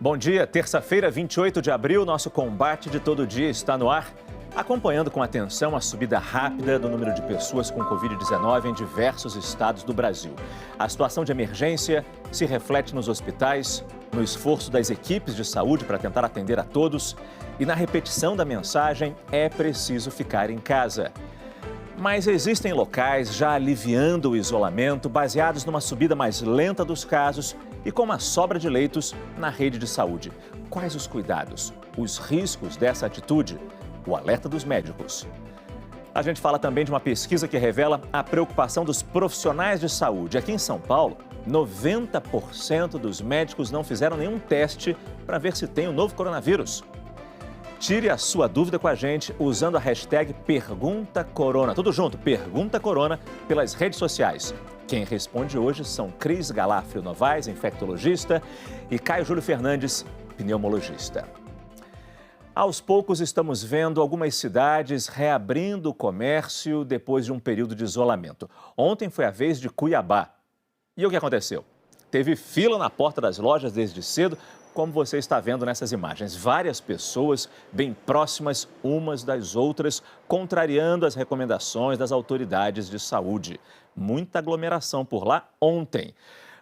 Bom dia, terça-feira, 28 de abril, nosso combate de todo dia está no ar, acompanhando com atenção a subida rápida do número de pessoas com Covid-19 em diversos estados do Brasil. A situação de emergência se reflete nos hospitais, no esforço das equipes de saúde para tentar atender a todos e na repetição da mensagem: é preciso ficar em casa. Mas existem locais já aliviando o isolamento, baseados numa subida mais lenta dos casos e com uma sobra de leitos na rede de saúde. Quais os cuidados, os riscos dessa atitude? O alerta dos médicos. A gente fala também de uma pesquisa que revela a preocupação dos profissionais de saúde. Aqui em São Paulo, 90% dos médicos não fizeram nenhum teste para ver se tem o novo coronavírus. Tire a sua dúvida com a gente usando a hashtag PerguntaCorona. Tudo junto, PerguntaCorona, pelas redes sociais. Quem responde hoje são Cris Galafrio Novaes, infectologista, e Caio Júlio Fernandes, pneumologista. Aos poucos estamos vendo algumas cidades reabrindo o comércio depois de um período de isolamento. Ontem foi a vez de Cuiabá. E o que aconteceu? Teve fila na porta das lojas desde cedo, como você está vendo nessas imagens. Várias pessoas bem próximas umas das outras, contrariando as recomendações das autoridades de saúde. Muita aglomeração por lá ontem.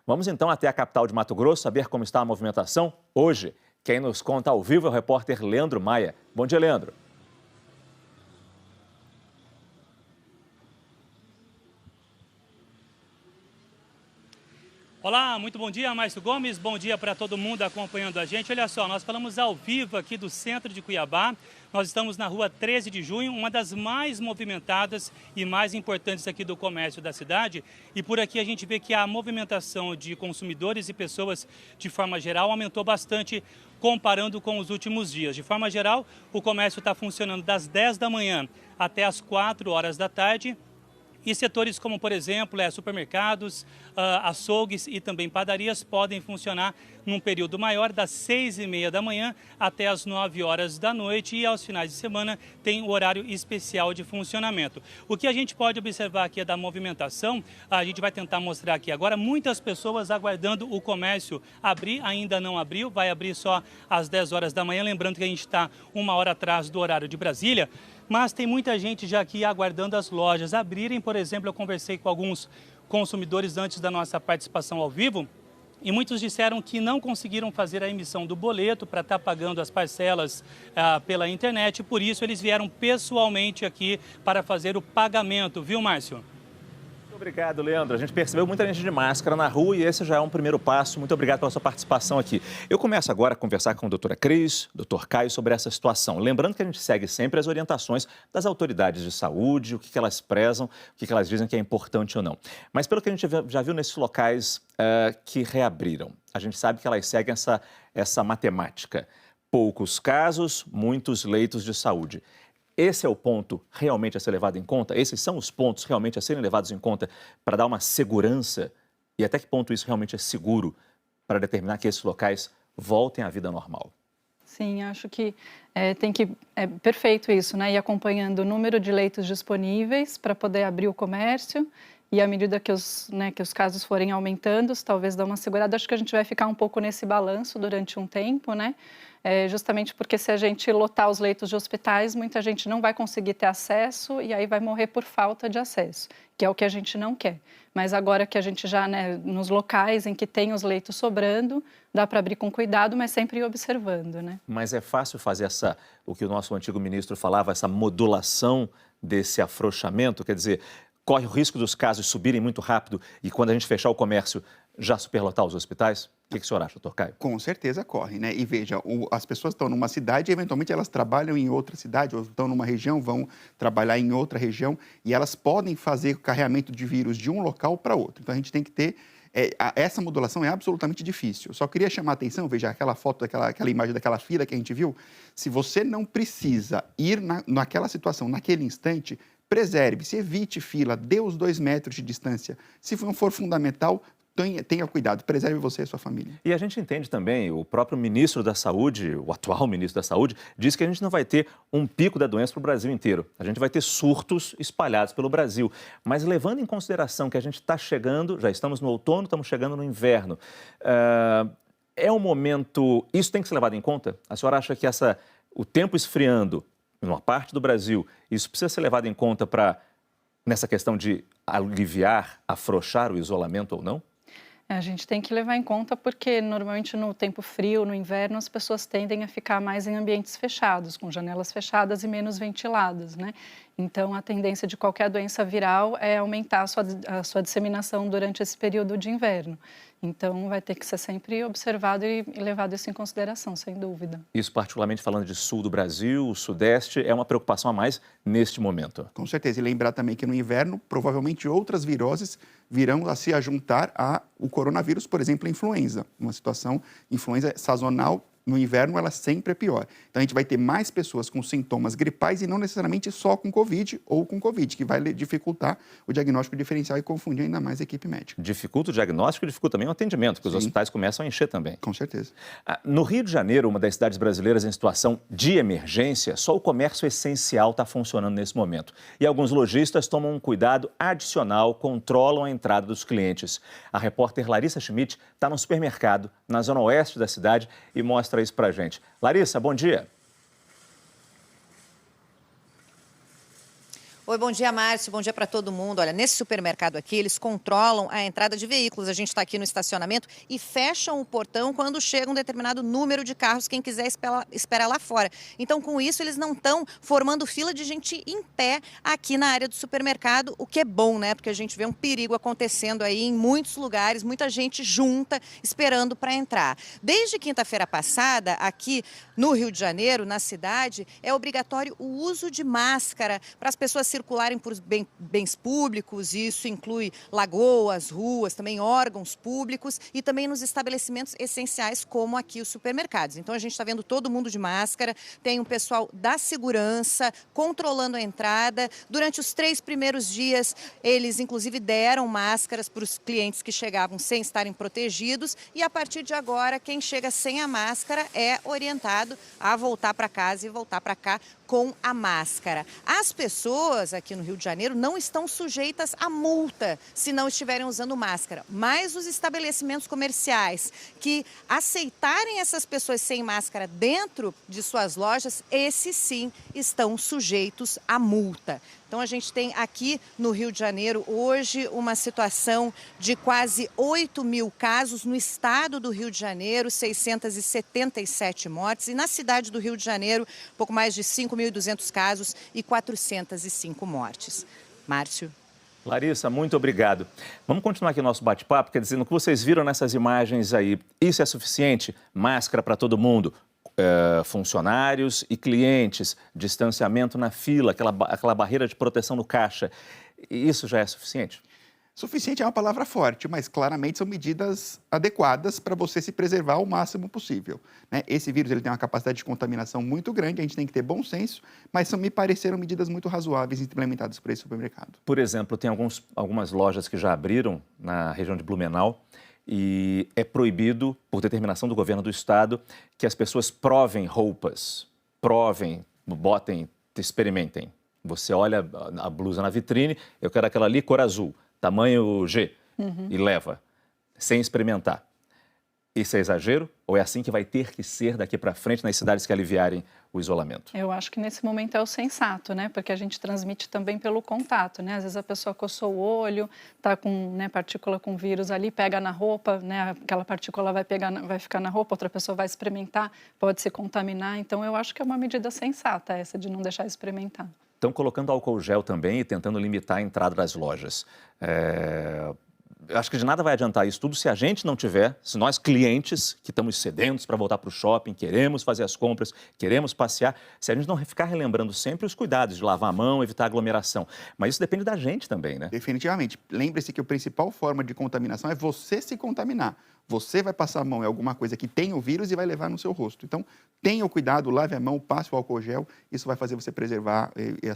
Vamos então até a capital de Mato Grosso saber como está a movimentação hoje. Quem nos conta ao vivo é o repórter Leandro Maia. Bom dia, Leandro. Olá, muito bom dia, Márcio Gomes. Bom dia para todo mundo acompanhando a gente. Olha só, nós falamos ao vivo aqui do centro de Cuiabá. Nós estamos na rua 13 de junho, uma das mais movimentadas e mais importantes aqui do comércio da cidade. E por aqui a gente vê que a movimentação de consumidores e pessoas, de forma geral, aumentou bastante comparando com os últimos dias. De forma geral, o comércio está funcionando das 10 da manhã até as 4 horas da tarde. E setores como, por exemplo, supermercados, açougues e também padarias podem funcionar num período maior, das 6h30 da manhã até as 9 horas da noite, e aos finais de semana tem o horário especial de funcionamento. O que a gente pode observar aqui é da movimentação, a gente vai tentar mostrar aqui agora, muitas pessoas aguardando o comércio abrir, ainda não abriu, vai abrir só às 10 horas da manhã, lembrando que a gente está 1 hora atrás do horário de Brasília. Mas tem muita gente já aqui aguardando as lojas abrirem. Por exemplo, eu conversei com alguns consumidores antes da nossa participação ao vivo e muitos disseram que não conseguiram fazer a emissão do boleto para estar pagando as parcelas pela internet. Por isso, eles vieram pessoalmente aqui para fazer o pagamento, viu, Márcio? Muito obrigado, Leandro. A gente percebeu muita gente de máscara na rua e esse já é um primeiro passo. Muito obrigado pela sua participação aqui. Eu começo agora a conversar com a doutora Cris, doutor Caio, sobre essa situação. Lembrando que a gente segue sempre as orientações das autoridades de saúde, o que elas prezam, o que elas dizem que é importante ou não. Mas pelo que a gente já viu nesses locais que reabriram, a gente sabe que elas seguem essa matemática. Poucos casos, muitos leitos de saúde. Esse é o ponto realmente a ser levado em conta? Esses são os pontos realmente a serem levados em conta para dar uma segurança? E até que ponto isso realmente é seguro para determinar que esses locais voltem à vida normal? Sim, acho que é perfeito isso, né? Ir acompanhando o número de leitos disponíveis para poder abrir o comércio e à medida que os casos forem aumentando, talvez dar uma segurada. Acho que a gente vai ficar um pouco nesse balanço durante um tempo, né? Justamente porque se a gente lotar os leitos de hospitais, muita gente não vai conseguir ter acesso e aí vai morrer por falta de acesso, que é o que a gente não quer. Mas agora que a gente já, nos locais em que tem os leitos sobrando, dá para abrir com cuidado, mas sempre ir observando, né? Mas é fácil fazer o que o nosso antigo ministro falava, essa modulação desse afrouxamento, quer dizer, corre o risco dos casos subirem muito rápido e quando a gente fechar o comércio já superlotar os hospitais? O que o senhor acha, doutor Caio? Com certeza corre, né? E veja, as pessoas estão numa cidade e eventualmente elas trabalham em outra cidade, ou estão numa região, vão trabalhar em outra região e elas podem fazer o carregamento de vírus de um local para outro. Então a gente tem que ter, essa modulação é absolutamente difícil. Eu só queria chamar a atenção, veja, aquela foto, aquela imagem daquela fila que a gente viu, se você não precisa ir naquela situação, naquele instante, preserve-se, evite fila, dê os 2 metros de distância. Se não for fundamental, tenha cuidado, preserve você e a sua família. E a gente entende também, o próprio ministro da Saúde, o atual ministro da Saúde, disse que a gente não vai ter um pico da doença para o Brasil inteiro. A gente vai ter surtos espalhados pelo Brasil. Mas levando em consideração que a gente está chegando, já estamos no outono, estamos chegando no inverno, É um momento... Isso tem que ser levado em conta? A senhora acha que o tempo esfriando numa parte do Brasil, isso precisa ser levado em conta nessa questão de aliviar, afrouxar o isolamento ou não? A gente tem que levar em conta porque normalmente no tempo frio, no inverno, as pessoas tendem a ficar mais em ambientes fechados, com janelas fechadas e menos ventiladas, né? Então, a tendência de qualquer doença viral é aumentar a sua disseminação durante esse período de inverno. Então, vai ter que ser sempre observado e levado isso em consideração, sem dúvida. Isso, particularmente falando de sul do Brasil, o sudeste, é uma preocupação a mais neste momento. Com certeza. E lembrar também que no inverno, provavelmente outras viroses virão a se juntar ao coronavírus, por exemplo, a influenza. Uma situação, influenza sazonal, no inverno ela sempre é pior. Então a gente vai ter mais pessoas com sintomas gripais e não necessariamente só com Covid ou com Covid, que vai dificultar o diagnóstico diferencial e confundir ainda mais a equipe médica. Dificulta o diagnóstico e dificulta também o atendimento, porque os hospitais começam a encher também. Com certeza. No Rio de Janeiro, uma das cidades brasileiras em situação de emergência, só o comércio essencial está funcionando nesse momento. E alguns lojistas tomam um cuidado adicional, controlam a entrada dos clientes. A repórter Larissa Schmidt está no supermercado, na zona oeste da cidade, e mostra isso pra gente. Larissa, bom dia. Oi, bom dia, Márcio. Bom dia para todo mundo. Olha, nesse supermercado aqui, eles controlam a entrada de veículos. A gente está aqui no estacionamento e fecham o portão quando chega um determinado número de carros, quem quiser esperar lá fora. Então, com isso, eles não estão formando fila de gente em pé aqui na área do supermercado, o que é bom, né? Porque a gente vê um perigo acontecendo aí em muitos lugares, muita gente junta esperando para entrar. Desde quinta-feira passada, aqui no Rio de Janeiro, na cidade, é obrigatório o uso de máscara para as pessoas circularem por bens públicos, e isso inclui lagoas, ruas, também órgãos públicos e também nos estabelecimentos essenciais como aqui os supermercados. Então a gente está vendo todo mundo de máscara, tem um pessoal da segurança controlando a entrada. Durante os 3 primeiros dias, eles inclusive deram máscaras para os clientes que chegavam sem estarem protegidos, e a partir de agora, quem chega sem a máscara é orientado a voltar para casa e voltar para cá com a máscara. As pessoas aqui no Rio de Janeiro não estão sujeitas a multa se não estiverem usando máscara, mas os estabelecimentos comerciais que aceitarem essas pessoas sem máscara dentro de suas lojas, esses sim estão sujeitos a multa. Então a gente tem aqui no Rio de Janeiro hoje uma situação de quase 8.000 casos no estado do Rio de Janeiro, 677 mortes, e na cidade do Rio de Janeiro, pouco mais de 5.200 casos e 405 mortes. Márcio. Larissa, muito obrigado. Vamos continuar aqui o nosso bate-papo, quer dizer, no que vocês viram nessas imagens aí, isso é suficiente? Máscara para todo mundo? Funcionários e clientes, distanciamento na fila, aquela barreira de proteção no caixa, isso já é suficiente? Suficiente é uma palavra forte, mas claramente são medidas adequadas para você se preservar o máximo possível, né? Esse vírus ele tem uma capacidade de contaminação muito grande, a gente tem que ter bom senso, mas me pareceram medidas muito razoáveis implementadas por esse supermercado. Por exemplo, tem algumas lojas que já abriram na região de Blumenau, e é proibido, por determinação do governo do estado, que as pessoas provem roupas, botem, experimentem. Você olha a blusa na vitrine, eu quero aquela ali, cor azul, tamanho G, e leva, sem experimentar. Isso é exagero ou é assim que vai ter que ser daqui para frente nas cidades que aliviarem o isolamento? Eu acho que nesse momento é o sensato, né? Porque a gente transmite também pelo contato, né? Às vezes a pessoa coçou o olho, tá com, né, partícula com vírus ali, pega na roupa, né? Aquela partícula vai ficar na roupa, outra pessoa vai experimentar, pode se contaminar. Então eu acho que é uma medida sensata essa de não deixar experimentar. Estão colocando álcool gel também e tentando limitar a entrada das lojas. Eu acho que de nada vai adiantar isso tudo se a gente não tiver, se nós clientes que estamos sedentos para voltar para o shopping, queremos fazer as compras, queremos passear, se a gente não ficar relembrando sempre os cuidados de lavar a mão, evitar aglomeração. Mas isso depende da gente também, né? Definitivamente. Lembre-se que a principal forma de contaminação é você se contaminar. Você vai passar a mão em alguma coisa que tem o vírus e vai levar no seu rosto. Então, tenha o cuidado, lave a mão, passe o álcool gel. Isso vai fazer você preservar a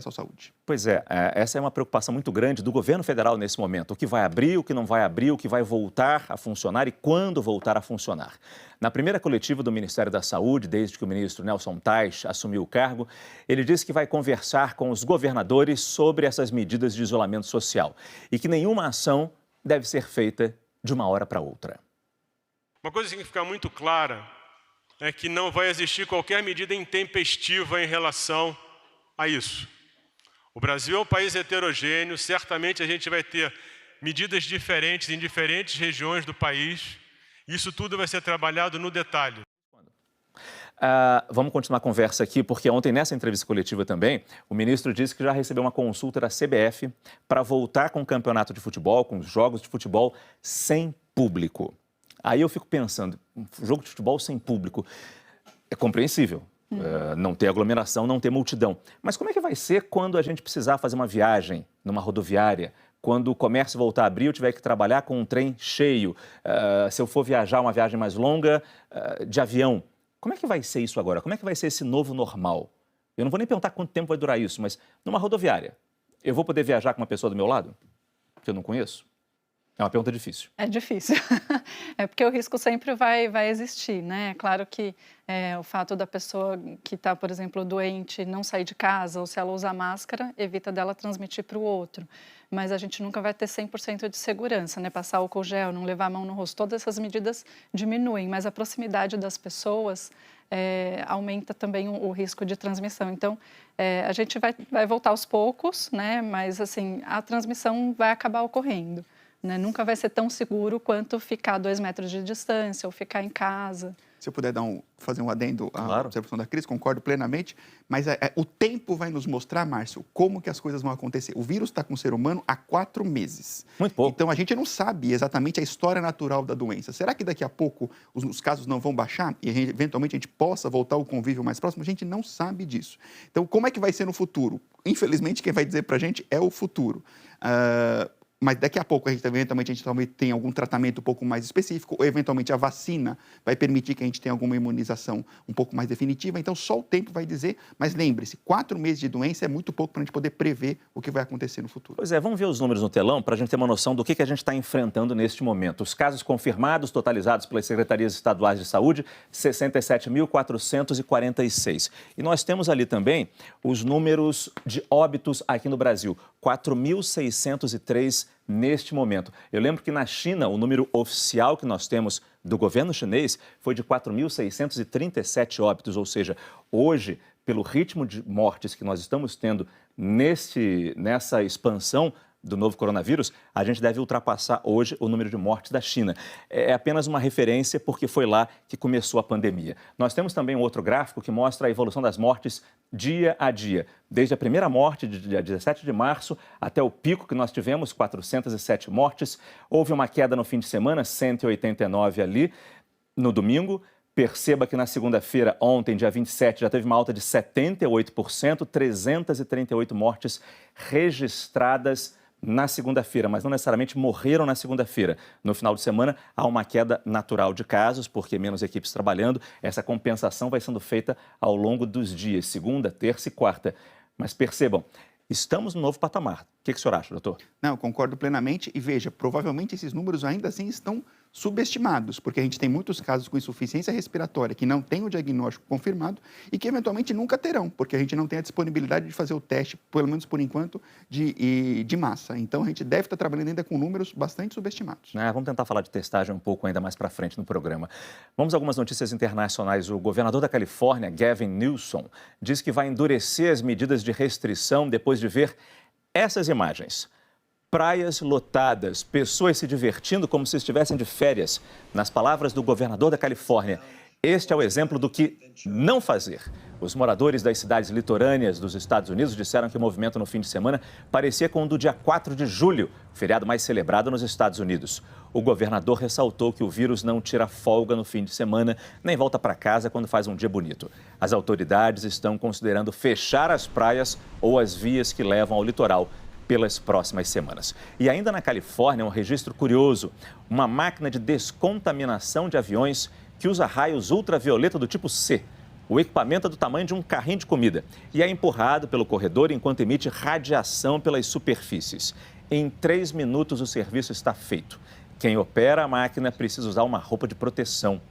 sua saúde. Pois é, essa é uma preocupação muito grande do governo federal nesse momento. O que vai abrir, o que não vai abrir, o que vai voltar a funcionar e quando voltar a funcionar. Na primeira coletiva do Ministério da Saúde, desde que o ministro Nelson Teich assumiu o cargo, ele disse que vai conversar com os governadores sobre essas medidas de isolamento social e que nenhuma ação deve ser feita de uma hora para outra. Uma coisa que tem que ficar muito clara é que não vai existir qualquer medida intempestiva em relação a isso. O Brasil é um país heterogêneo, certamente a gente vai ter medidas diferentes em diferentes regiões do país. Isso tudo vai ser trabalhado no detalhe. Vamos continuar a conversa aqui, porque ontem, nessa entrevista coletiva também, o ministro disse que já recebeu uma consulta da CBF para voltar com o campeonato de futebol, com os jogos de futebol sem público. Aí eu fico pensando, um jogo de futebol sem público é compreensível. Não ter aglomeração, não ter multidão. Mas como é que vai ser quando a gente precisar fazer uma viagem numa rodoviária? Quando o comércio voltar a abrir, eu tiver que trabalhar com um trem cheio? Se eu for viajar uma viagem mais longa, de avião? Como é que vai ser isso agora? Como é que vai ser esse novo normal? Eu não vou nem perguntar quanto tempo vai durar isso, mas numa rodoviária, eu vou poder viajar com uma pessoa do meu lado? Que eu não conheço? É uma pergunta difícil. É difícil. É porque o risco sempre vai existir, né? Claro que o fato da pessoa que está, por exemplo, doente não sair de casa ou se ela usar máscara, evita dela transmitir para o outro. Mas a gente nunca vai ter 100% de segurança, né? Passar álcool gel, não levar a mão no rosto, todas essas medidas diminuem, mas a proximidade das pessoas aumenta também o risco de transmissão. Então, a gente vai voltar aos poucos, né? Mas, assim, a transmissão vai acabar ocorrendo. Né? Nunca vai ser tão seguro quanto ficar 2 metros de distância ou ficar em casa. Se eu puder fazer um adendo à Claro. observação da Cris, concordo plenamente, mas o tempo vai nos mostrar, Márcio, como que as coisas vão acontecer. O vírus está com o ser humano há 4 meses. Muito pouco. Então, a gente não sabe exatamente a história natural da doença. Será que daqui a pouco os casos não vão baixar e eventualmente a gente possa voltar ao convívio mais próximo? A gente não sabe disso. Então, como é que vai ser no futuro? Infelizmente, quem vai dizer para a gente é o futuro. Mas daqui a pouco, eventualmente, a gente talvez tenha algum tratamento um pouco mais específico, ou eventualmente a vacina vai permitir que a gente tenha alguma imunização um pouco mais definitiva. Então, só o tempo vai dizer. Mas lembre-se, 4 meses de doença é muito pouco para a gente poder prever o que vai acontecer no futuro. Pois é, vamos ver os números no telão para a gente ter uma noção do que a gente está enfrentando neste momento. Os casos confirmados, totalizados pelas secretarias estaduais de saúde, 67.446. E nós temos ali também os números de óbitos aqui no Brasil, 4.603 neste momento. Eu lembro que na China, o número oficial que nós temos do governo chinês foi de 4.637 óbitos, ou seja, hoje, pelo ritmo de mortes que nós estamos tendo nessa expansão do novo coronavírus, a gente deve ultrapassar hoje o número de mortes da China. É apenas uma referência porque foi lá que começou a pandemia. Nós temos também um outro gráfico que mostra a evolução das mortes dia a dia. Desde a primeira morte, de dia 17 de março, até o pico que nós tivemos, 407 mortes. Houve uma queda no fim de semana, 189 ali, no domingo. Perceba que na segunda-feira, ontem, dia 27, já teve uma alta de 78%, 338 mortes registradas na segunda-feira, mas não necessariamente morreram na segunda-feira. No final de semana, há uma queda natural de casos, porque menos equipes trabalhando. Essa compensação vai sendo feita ao longo dos dias, segunda, terça e quarta. Mas percebam, estamos no novo patamar. O que o senhor acha, doutor? Não, concordo plenamente. E veja, provavelmente esses números ainda assim estão subestimados, porque a gente tem muitos casos com insuficiência respiratória que não têm o diagnóstico confirmado e que eventualmente nunca terão, porque a gente não tem a disponibilidade de fazer o teste, pelo menos por enquanto, de massa. Então, a gente deve estar trabalhando ainda com números bastante subestimados. Vamos tentar falar de testagem um pouco ainda mais para frente no programa. Vamos a algumas notícias internacionais. O governador da Califórnia, Gavin Newsom, diz que vai endurecer as medidas de restrição depois de ver essas imagens. Praias lotadas, pessoas se divertindo como se estivessem de férias. Nas palavras do governador da Califórnia, este é o exemplo do que não fazer. Os moradores das cidades litorâneas dos Estados Unidos disseram que o movimento no fim de semana parecia com o do dia 4 de julho, feriado mais celebrado nos Estados Unidos. O governador ressaltou que o vírus não tira folga no fim de semana, nem volta para casa quando faz um dia bonito. As autoridades estão considerando fechar as praias ou as vias que levam ao litoral pelas próximas semanas. E ainda na Califórnia, um registro curioso. Uma máquina de descontaminação de aviões que usa raios ultravioleta do tipo C. O equipamento é do tamanho de um carrinho de comida e é empurrado pelo corredor enquanto emite radiação pelas superfícies. Em 3 minutos o serviço está feito. Quem opera a máquina precisa usar uma roupa de proteção.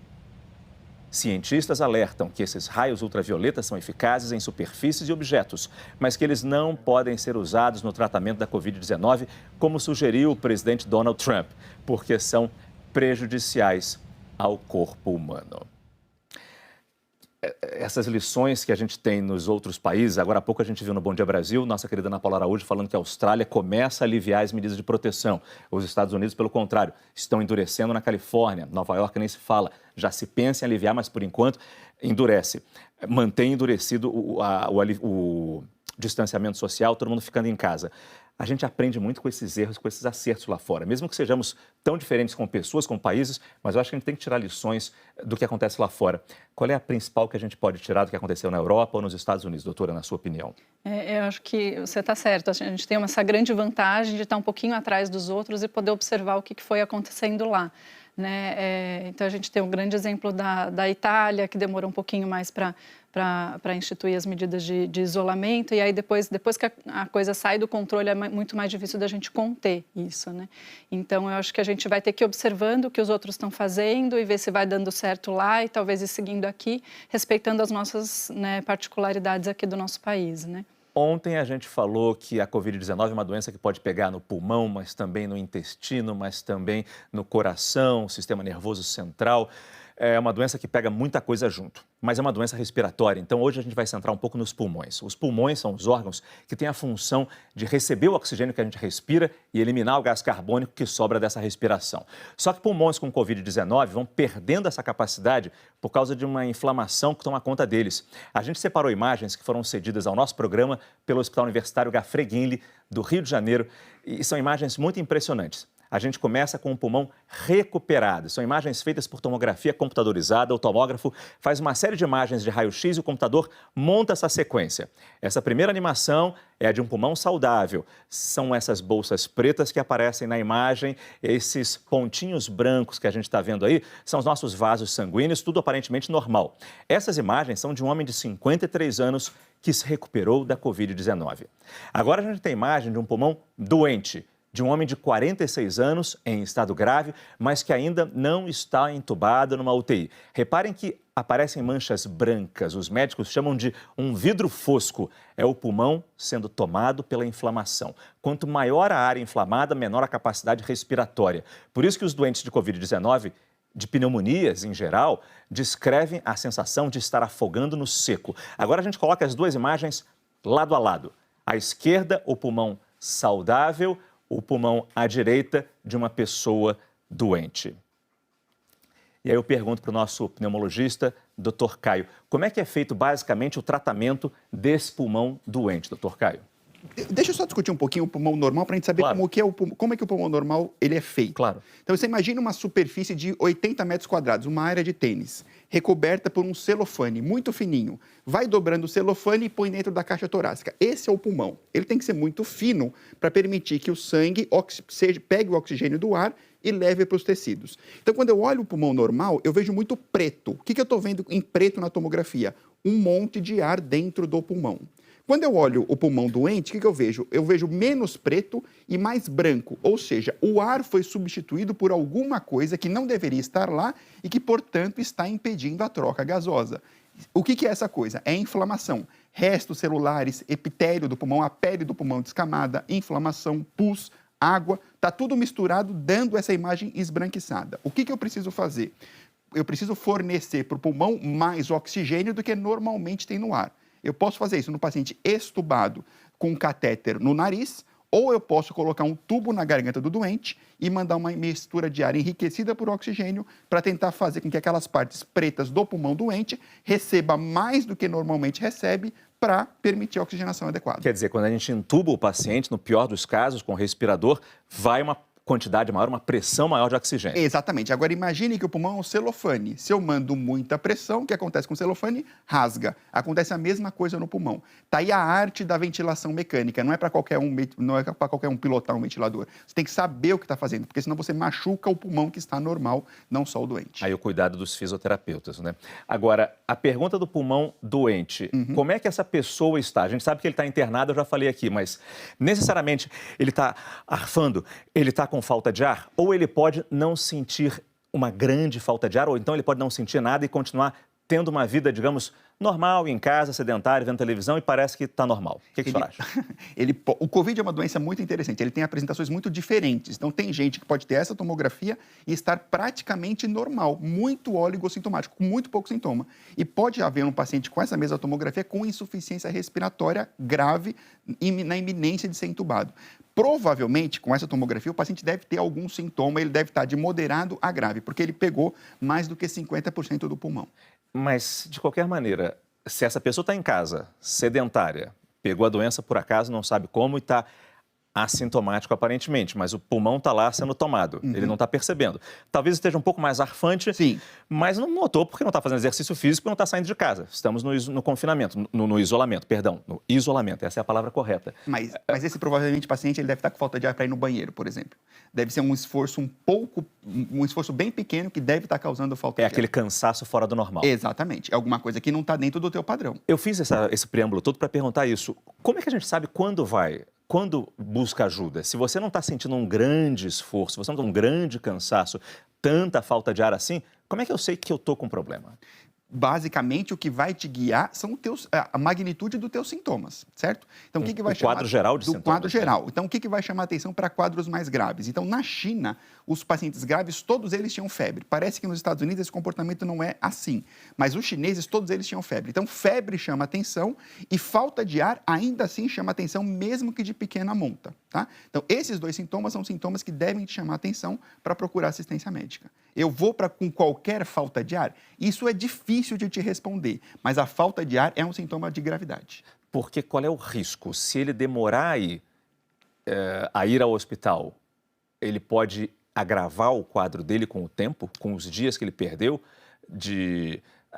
Cientistas alertam que esses raios ultravioletas são eficazes em superfícies e objetos, mas que eles não podem ser usados no tratamento da Covid-19, como sugeriu o presidente Donald Trump, porque são prejudiciais ao corpo humano. Essas lições que a gente tem nos outros países, agora há pouco a gente viu no Bom Dia Brasil, nossa querida Ana Paula Araújo falando que a Austrália começa a aliviar as medidas de proteção. Os Estados Unidos, pelo contrário, estão endurecendo na Califórnia, Nova York nem se fala. Já se pensa em aliviar, mas por enquanto endurece. Mantém endurecido o distanciamento social, todo mundo ficando em casa. A gente aprende muito com esses erros, com esses acertos lá fora. Mesmo que sejamos tão diferentes com pessoas, com países, mas eu acho que a gente tem que tirar lições do que acontece lá fora. Qual é a principal que a gente pode tirar do que aconteceu na Europa ou nos Estados Unidos, doutora, na sua opinião? Eu acho que você está certo. A gente tem essa grande vantagem de estar um pouquinho atrás dos outros e poder observar o que foi acontecendo lá. Então, a gente tem um grande exemplo da Itália, que demorou um pouquinho mais para instituir as medidas de isolamento, e aí depois que a coisa sai do controle, é muito mais difícil da gente conter isso, né? Então, eu acho que a gente vai ter que ir observando o que os outros estão fazendo e ver se vai dando certo lá e talvez ir seguindo aqui, respeitando as nossas, né, particularidades aqui do nosso país, né? Ontem a gente falou que a Covid-19 é uma doença que pode pegar no pulmão, mas também no intestino, mas também no coração, sistema nervoso central. É uma doença que pega muita coisa junto, mas é uma doença respiratória. Então, hoje a gente vai centrar um pouco nos pulmões. Os pulmões são os órgãos que têm a função de receber o oxigênio que a gente respira e eliminar o gás carbônico que sobra dessa respiração. Só que pulmões com Covid-19 vão perdendo essa capacidade por causa de uma inflamação que toma conta deles. A gente separou imagens que foram cedidas ao nosso programa pelo Hospital Universitário Gafreguinli, do Rio de Janeiro, e são imagens muito impressionantes. A gente começa com um pulmão recuperado. São imagens feitas por tomografia computadorizada. O tomógrafo faz uma série de imagens de raio-x e o computador monta essa sequência. Essa primeira animação é a de um pulmão saudável. São essas bolsas pretas que aparecem na imagem. Esses pontinhos brancos que a gente está vendo aí são os nossos vasos sanguíneos, tudo aparentemente normal. Essas imagens são de um homem de 53 anos que se recuperou da Covid-19. Agora a gente tem a imagem de um pulmão doente, de um homem de 46 anos em estado grave, mas que ainda não está entubado numa UTI. Reparem que aparecem manchas brancas, os médicos chamam de um vidro fosco. É o pulmão sendo tomado pela inflamação. Quanto maior a área inflamada, menor a capacidade respiratória. Por isso que os doentes de Covid-19, de pneumonias em geral, descrevem a sensação de estar afogando no seco. Agora a gente coloca as duas imagens lado a lado. À esquerda, o pulmão saudável, o pulmão à direita de uma pessoa doente. E aí eu pergunto para o nosso pneumologista, Dr. Caio, como é que é feito basicamente o tratamento desse pulmão doente, Dr. Caio? Deixa eu só discutir um pouquinho o pulmão normal para a gente saber claro. como é que o pulmão normal ele é feito. Claro. Então, você imagina uma superfície de 80 metros quadrados, uma área de tênis, recoberta por um celofane muito fininho. Vai dobrando o celofane e põe dentro da caixa torácica. Esse é o pulmão. Ele tem que ser muito fino para permitir que o sangue pegue o oxigênio do ar e leve para os tecidos. Então, quando eu olho o pulmão normal, eu vejo muito preto. O que eu estou vendo em preto na tomografia? Um monte de ar dentro do pulmão. Quando eu olho o pulmão doente, o que eu vejo? Eu vejo menos preto e mais branco, ou seja, o ar foi substituído por alguma coisa que não deveria estar lá e que, portanto, está impedindo a troca gasosa. O que é essa coisa? É inflamação. Restos celulares, epitélio do pulmão, a pele do pulmão descamada, inflamação, pus, água, está tudo misturado, dando essa imagem esbranquiçada. O que eu preciso fazer? Eu preciso fornecer para o pulmão mais oxigênio do que normalmente tem no ar. Eu posso fazer isso no paciente extubado com um catéter no nariz, ou eu posso colocar um tubo na garganta do doente e mandar uma mistura de ar enriquecida por oxigênio para tentar fazer com que aquelas partes pretas do pulmão doente receba mais do que normalmente recebe para permitir a oxigenação adequada. Quer dizer, quando a gente entuba o paciente, no pior dos casos, com respirador, vai uma quantidade maior, uma pressão maior de oxigênio. Exatamente. Agora, imagine que o pulmão é um celofane. Se eu mando muita pressão, o que acontece com o celofane? Rasga. Acontece a mesma coisa no pulmão. Está aí a arte da ventilação mecânica. Não é para qualquer um pilotar um ventilador. Você tem que saber o que está fazendo, porque senão você machuca o pulmão que está normal, não só o doente. Aí o cuidado dos fisioterapeutas, né? Agora, a pergunta do pulmão doente, como é que essa pessoa está? A gente sabe que ele está internado, eu já falei aqui, mas necessariamente ele está arfando, ele está com falta de ar, ou ele pode não sentir uma grande falta de ar, ou então ele pode não sentir nada e continuar tendo uma vida, digamos, normal, em casa, sedentária, vendo televisão e parece que está normal. O que o senhor acha? O Covid é uma doença muito interessante, ele tem apresentações muito diferentes. Então, tem gente que pode ter essa tomografia e estar praticamente normal, muito oligossintomático, com muito pouco sintoma. E pode haver um paciente com essa mesma tomografia com insuficiência respiratória grave na iminência de ser entubado. Provavelmente, com essa tomografia, o paciente deve ter algum sintoma, ele deve estar de moderado a grave, porque ele pegou mais do que 50% do pulmão. Mas, de qualquer maneira, se essa pessoa está em casa, sedentária, pegou a doença por acaso, não sabe como e está assintomático aparentemente, mas o pulmão está lá sendo tomado, ele não está percebendo. Talvez esteja um pouco mais arfante, sim, mas não notou porque não está fazendo exercício físico e não está saindo de casa. Estamos no confinamento, no isolamento, perdão, no isolamento, essa é a palavra correta. Mas esse provavelmente paciente ele deve estar com falta de ar para ir no banheiro, por exemplo. Deve ser um esforço bem pequeno que deve estar causando falta de ar. É aquele cansaço fora do normal. Exatamente, é alguma coisa que não está dentro do teu padrão. Eu fiz esse preâmbulo todo para perguntar isso. Como é que a gente sabe quando busca ajuda? Se você não está sentindo um grande esforço, você não está um grande cansaço, tanta falta de ar assim, como é que eu sei que eu estou com problema? Basicamente, o que vai te guiar são a magnitude dos teus sintomas, certo? Então, o que vai chamar... quadro geral de sintomas. Quadro geral. Então, o que vai chamar a atenção para quadros mais graves? Então, na China, os pacientes graves, todos eles tinham febre. Parece que nos Estados Unidos esse comportamento não é assim. Mas os chineses, todos eles tinham febre. Então, febre chama atenção e falta de ar ainda assim chama atenção, mesmo que de pequena monta, tá? Então, esses dois sintomas são sintomas que devem te chamar atenção para procurar assistência médica. Eu vou com qualquer falta de ar? Isso é difícil de te responder, mas a falta de ar é um sintoma de gravidade. Porque qual é o risco? Se ele demorar a ir ao hospital, ele pode agravar o quadro dele com o tempo, com os dias que ele perdeu,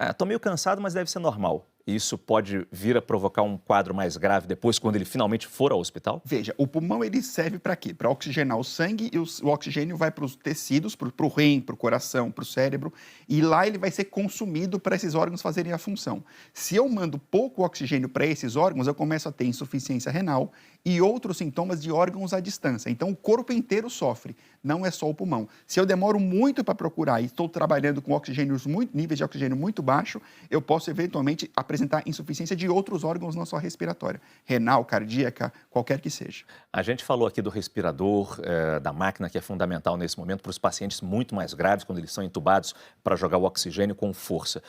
estou meio cansado, mas deve ser normal. Isso pode vir a provocar um quadro mais grave depois, quando ele finalmente for ao hospital? Veja, o pulmão ele serve para quê? Para oxigenar o sangue e o oxigênio vai para os tecidos, para o rim, para o coração, para o cérebro, e lá ele vai ser consumido para esses órgãos fazerem a função. Se eu mando pouco oxigênio para esses órgãos, eu começo a ter insuficiência renal e outros sintomas de órgãos à distância. Então, o corpo inteiro sofre, não é só o pulmão. Se eu demoro muito para procurar e estou trabalhando com níveis de oxigênio muito baixo, eu posso eventualmente apresentar insuficiência de outros órgãos, não só respiratória, renal, cardíaca, qualquer que seja. A gente falou aqui do respirador, da máquina que é fundamental nesse momento para os pacientes muito mais graves, quando eles são entubados para jogar o oxigênio com força.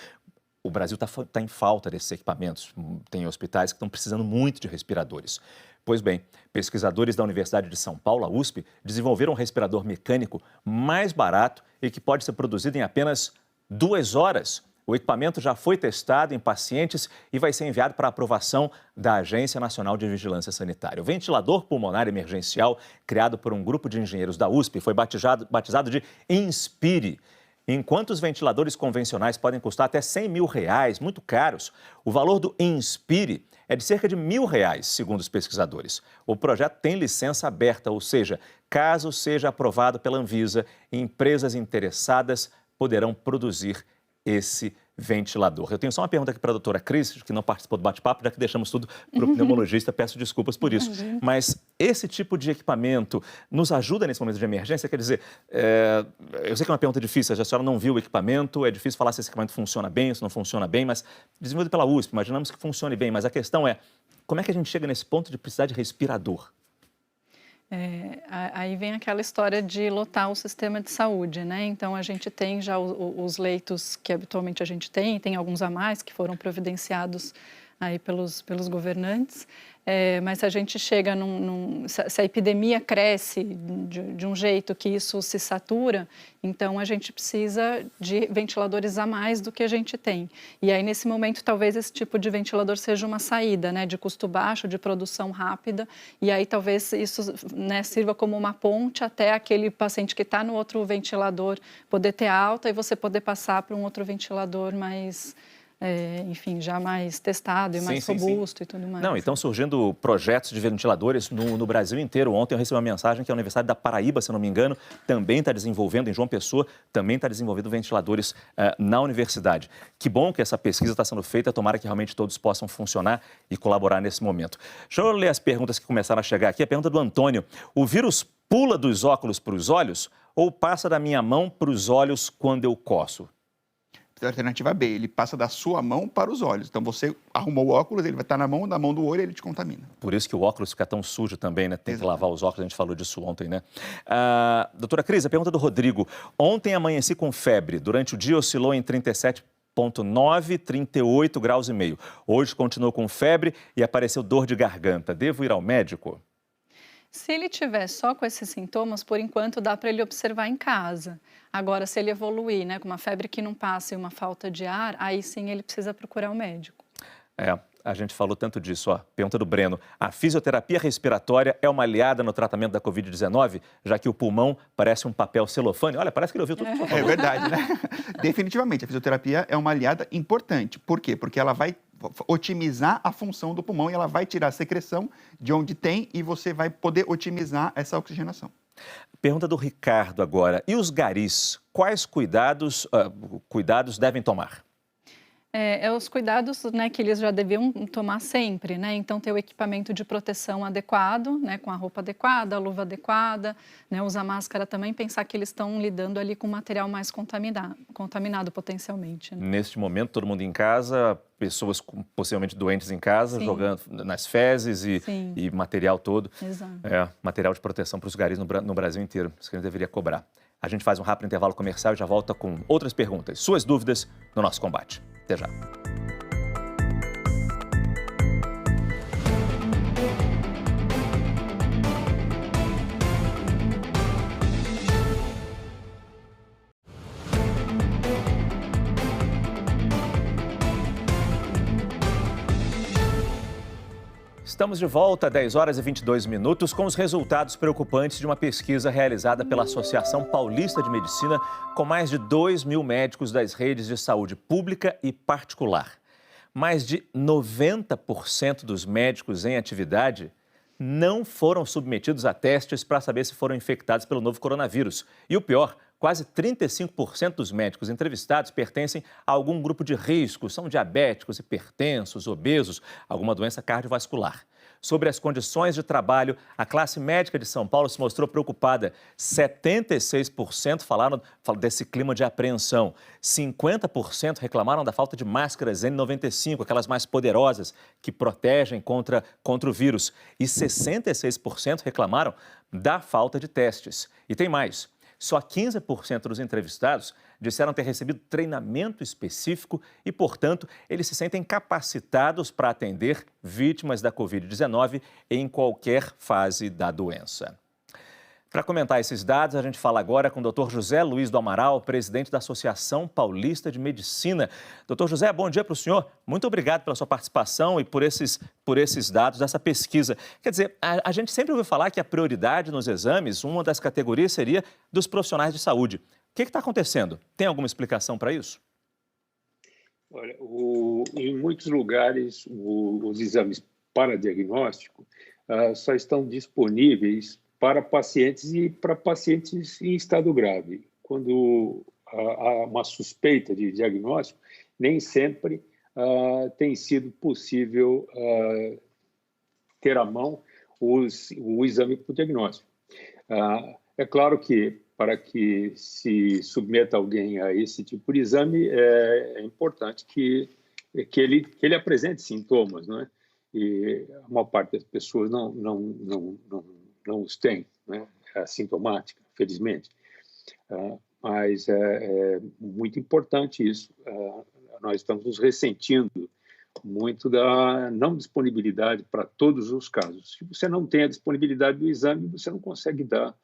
O Brasil está em falta desses equipamentos. Tem hospitais que estão precisando muito de respiradores. Pois bem, pesquisadores da Universidade de São Paulo, a USP, desenvolveram um respirador mecânico mais barato e que pode ser produzido em apenas 2 horas. O equipamento já foi testado em pacientes e vai ser enviado para aprovação da Agência Nacional de Vigilância Sanitária. O ventilador pulmonar emergencial, criado por um grupo de engenheiros da USP, foi batizado de Inspire. Enquanto os ventiladores convencionais podem custar até R$100 mil, muito caros, o valor do Inspire é de cerca de R$1.000, segundo os pesquisadores. O projeto tem licença aberta, ou seja, caso seja aprovado pela Anvisa, empresas interessadas poderão produzir esse ventilador. Eu tenho só uma pergunta aqui para a doutora Cris, que não participou do bate-papo, já que deixamos tudo para o pneumologista, peço desculpas por isso. Mas esse tipo de equipamento nos ajuda nesse momento de emergência? Quer dizer, eu sei que é uma pergunta difícil, a senhora não viu o equipamento, é difícil falar se esse equipamento funciona bem, se não funciona bem, mas desenvolvido pela USP, imaginamos que funcione bem, mas a questão é, como é que a gente chega nesse ponto de precisar de respirador? Aí vem aquela história de lotar o sistema de saúde, né? Então, a gente tem já os leitos que habitualmente a gente tem alguns a mais que foram providenciados aí pelos governantes. Mas se a gente chega se a epidemia cresce de um jeito que isso se satura, então a gente precisa de ventiladores a mais do que a gente tem. E aí, nesse momento, talvez esse tipo de ventilador seja uma saída, né, de custo baixo, de produção rápida, e aí talvez isso, né, sirva como uma ponte até aquele paciente que está no outro ventilador poder ter alta e você poder passar para um outro ventilador mais... enfim, já mais testado e mais robusto e tudo mais. Não, estão surgindo projetos de ventiladores no Brasil inteiro. Ontem eu recebi uma mensagem que a Universidade da Paraíba, se não me engano, também está desenvolvendo, em João Pessoa, também está desenvolvendo ventiladores na universidade. Que bom que essa pesquisa está sendo feita, tomara que realmente todos possam funcionar e colaborar nesse momento. Deixa eu ler as perguntas que começaram a chegar aqui. A pergunta do Antônio: o vírus pula dos óculos para os olhos ou passa da minha mão para os olhos quando eu coço? Alternativa B, ele passa da sua mão para os olhos. Então, você arrumou o óculos, ele vai estar na mão do olho e ele te contamina. Por isso que o óculos fica tão sujo também, né? Tem que lavar os óculos, a gente falou disso ontem, né? Doutora Cris, a pergunta do Rodrigo. Ontem amanheci com febre. Durante o dia oscilou em 37,9, 38 graus e meio. Hoje continuou com febre e apareceu dor de garganta. Devo ir ao médico? Se ele tiver só com esses sintomas, por enquanto dá para ele observar em casa. Agora, se ele evoluir, né, com uma febre que não passa e uma falta de ar, aí sim ele precisa procurar o médico. A gente falou tanto disso, ó. Pergunta do Breno. A fisioterapia respiratória é uma aliada no tratamento da Covid-19, já que o pulmão parece um papel celofane? Olha, parece que ele ouviu tudo que você falou. É verdade, né? Definitivamente, a fisioterapia é uma aliada importante. Por quê? Porque ela vai otimizar a função do pulmão e ela vai tirar a secreção de onde tem e você vai poder otimizar essa oxigenação. Pergunta do Ricardo agora. E os garis? Quais cuidados devem tomar? Os cuidados, né, que eles já deviam tomar sempre, né? Então, ter o equipamento de proteção adequado, né, com a roupa adequada, a luva adequada, né, usar máscara também, pensar que eles estão lidando ali com material mais contaminado potencialmente. Né? Neste momento, todo mundo em casa, pessoas possivelmente doentes em casa, Sim. jogando nas fezes e material todo. Exato. Material de proteção para os garis no Brasil inteiro. Isso que a gente deveria cobrar. A gente faz um rápido intervalo comercial e já volta com outras perguntas, suas dúvidas no nosso combate. Até já. Estamos de volta, 10 horas e 22 minutos, com os resultados preocupantes de uma pesquisa realizada pela Associação Paulista de Medicina com mais de 2.000 médicos das redes de saúde pública e particular. Mais de 90% dos médicos em atividade não foram submetidos a testes para saber se foram infectados pelo novo coronavírus. E o pior, quase 35% dos médicos entrevistados pertencem a algum grupo de risco, são diabéticos, hipertensos, obesos, alguma doença cardiovascular. Sobre as condições de trabalho, a classe médica de São Paulo se mostrou preocupada. 76% falaram desse clima de apreensão. 50% reclamaram da falta de máscaras N95, aquelas mais poderosas, que protegem contra o vírus. E 66% reclamaram da falta de testes. E tem mais. Só 15% dos entrevistados disseram ter recebido treinamento específico e, portanto, eles se sentem capacitados para atender vítimas da Covid-19 em qualquer fase da doença. Para comentar esses dados, a gente fala agora com o Dr. José Luiz do Amaral, presidente da Associação Paulista de Medicina. Dr. José, bom dia para o senhor. Muito obrigado pela sua participação e por esses dados dessa pesquisa. Quer dizer, a gente sempre ouviu falar que a prioridade nos exames, uma das categorias seria dos profissionais de saúde. O que está acontecendo? Tem alguma explicação para isso? Olha, em muitos lugares, os exames para diagnóstico só estão disponíveis para pacientes e para pacientes em estado grave. Quando há uma suspeita de diagnóstico, nem sempre tem sido possível ter à mão o exame para o diagnóstico. É claro que, para que se submeta alguém a esse tipo de exame, é importante que ele apresente sintomas, não é? E a maior parte das pessoas não os tem, né? É assintomática, felizmente. Mas é muito importante isso. Nós estamos nos ressentindo muito da não disponibilidade para todos os casos. Se você não tem a disponibilidade do exame, você não consegue dar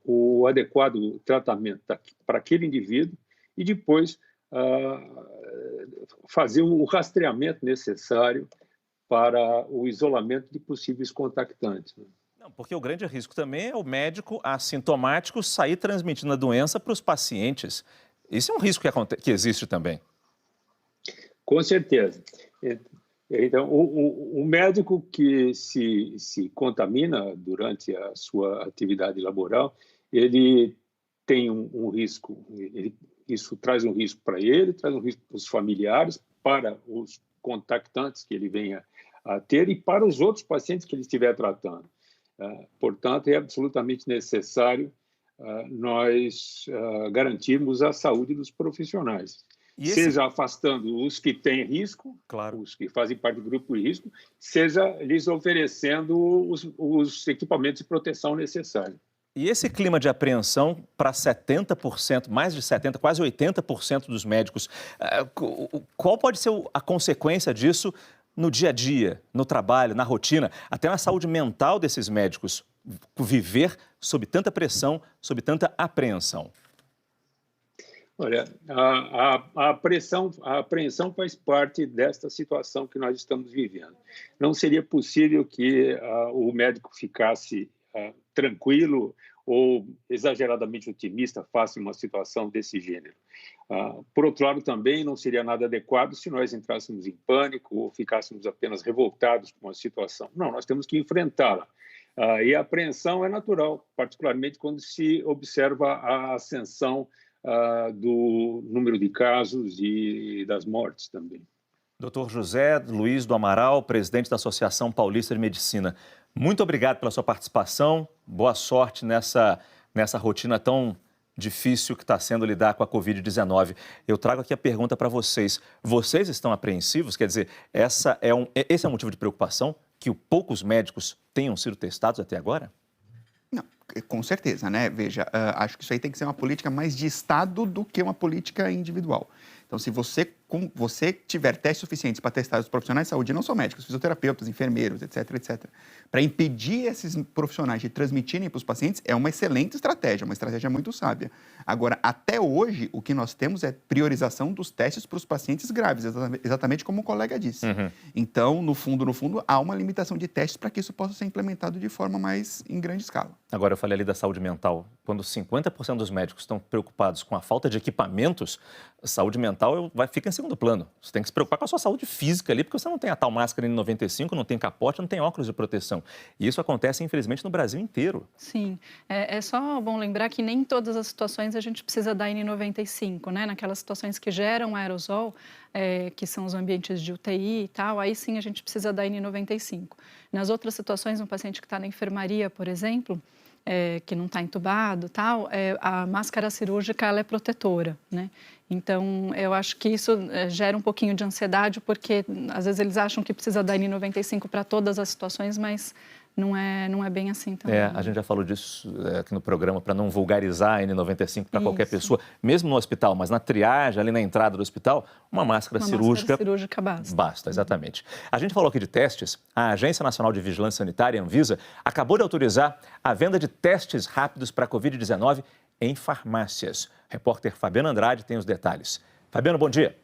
o adequado tratamento para aquele indivíduo e depois fazer o rastreamento necessário para o isolamento de possíveis contactantes. Não, porque o grande risco também é o médico assintomático sair transmitindo a doença para os pacientes. Isso é um risco que existe também. Com certeza. Então, o médico que se contamina durante a sua atividade laboral, ele tem um risco, isso traz um risco para ele, traz um risco para os familiares, para os contactantes que ele venha a ter e para os outros pacientes que ele estiver tratando. Portanto, é absolutamente necessário nós garantirmos a saúde dos profissionais. Seja afastando os que têm risco, claro, os que fazem parte do grupo de risco, seja lhes oferecendo os equipamentos de proteção necessários. E esse clima de apreensão para 70%, mais de 70%, quase 80% dos médicos, qual pode ser a consequência disso no dia a dia, no trabalho, na rotina, até na saúde mental desses médicos, viver sob tanta pressão, sob tanta apreensão? Olha, a apreensão faz parte desta situação que nós estamos vivendo. Não seria possível que o médico ficasse tranquilo ou exageradamente otimista face a uma situação desse gênero. Por outro lado, também não seria nada adequado se nós entrássemos em pânico ou ficássemos apenas revoltados com a situação. Não, nós temos que enfrentá-la. E a apreensão é natural, particularmente quando se observa a ascensão do número de casos e das mortes também. Dr. José Luiz do Amaral, presidente da Associação Paulista de Medicina, muito obrigado pela sua participação, boa sorte nessa rotina tão difícil que está sendo lidar com a Covid-19. Eu trago aqui a pergunta para vocês. Vocês estão apreensivos? Quer dizer, esse é um motivo de preocupação, que poucos médicos tenham sido testados até agora? Não, com certeza, né? Veja, acho que isso aí tem que ser uma política mais de Estado do que uma política individual. Então, se você tiver testes suficientes para testar os profissionais de saúde, não só médicos, fisioterapeutas, enfermeiros, etc., para impedir esses profissionais de transmitirem para os pacientes, é uma excelente estratégia, uma estratégia muito sábia. Agora, até hoje, o que nós temos é priorização dos testes para os pacientes graves, exatamente como o colega disse. Uhum. Então, no fundo, há uma limitação de testes para que isso possa ser implementado de forma mais em grande escala. Agora, eu falei ali da saúde mental. Quando 50% dos médicos estão preocupados com a falta de equipamentos, a saúde mental fica em segundo plano. Você tem que se preocupar com a sua saúde física ali, porque você não tem a tal máscara N95, não tem capote, não tem óculos de proteção. E isso acontece, infelizmente, no Brasil inteiro. Sim. É só bom lembrar que nem em todas as situações a gente precisa da N95, né? Naquelas situações que geram aerosol, que são os ambientes de UTI e tal, aí sim a gente precisa da N95. Nas outras situações, um paciente que está na enfermaria, por exemplo, que não está entubado, tal, a máscara cirúrgica ela é protetora, né? Então, eu acho que isso gera um pouquinho de ansiedade, porque às vezes eles acham que precisa da N95 para todas as situações, mas não é bem assim também. A gente já falou disso aqui no programa, para não vulgarizar a N95 para qualquer pessoa, mesmo no hospital, mas na triagem, ali na entrada do hospital, uma máscara cirúrgica basta. Basta, exatamente. A gente falou aqui de testes. A Agência Nacional de Vigilância Sanitária, Anvisa, acabou de autorizar a venda de testes rápidos para a Covid-19 em farmácias. O repórter Fabiano Andrade tem os detalhes. Fabiano, bom dia.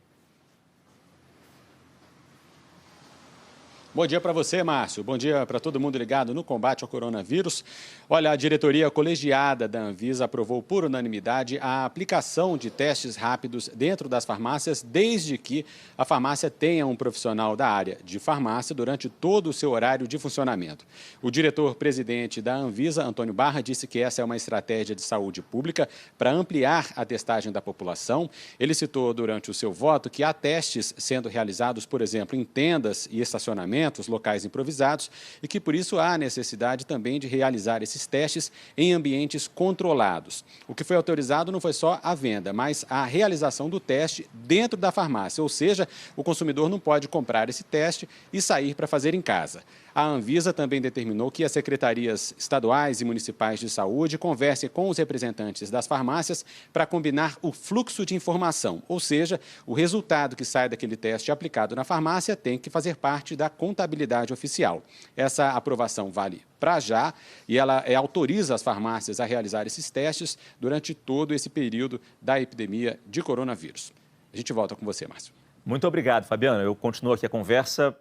Bom dia para você, Márcio. Bom dia para todo mundo ligado no combate ao coronavírus. Olha, a diretoria colegiada da Anvisa aprovou por unanimidade a aplicação de testes rápidos dentro das farmácias, desde que a farmácia tenha um profissional da área de farmácia durante todo o seu horário de funcionamento. O diretor-presidente da Anvisa, Antônio Barra, disse que essa é uma estratégia de saúde pública para ampliar a testagem da população. Ele citou durante o seu voto que há testes sendo realizados, por exemplo, em tendas e estacionamentos, locais improvisados, e que por isso há necessidade também de realizar esses testes em ambientes controlados. O que foi autorizado não foi só a venda, mas a realização do teste dentro da farmácia, ou seja, o consumidor não pode comprar esse teste e sair para fazer em casa. A Anvisa também determinou que as secretarias estaduais e municipais de saúde conversem com os representantes das farmácias para combinar o fluxo de informação, ou seja, o resultado que sai daquele teste aplicado na farmácia tem que fazer parte da contabilidade oficial. Essa aprovação vale para já e ela autoriza as farmácias a realizar esses testes durante todo esse período da epidemia de coronavírus. A gente volta com você, Márcio. Muito obrigado, Fabiano. Eu continuo aqui a conversa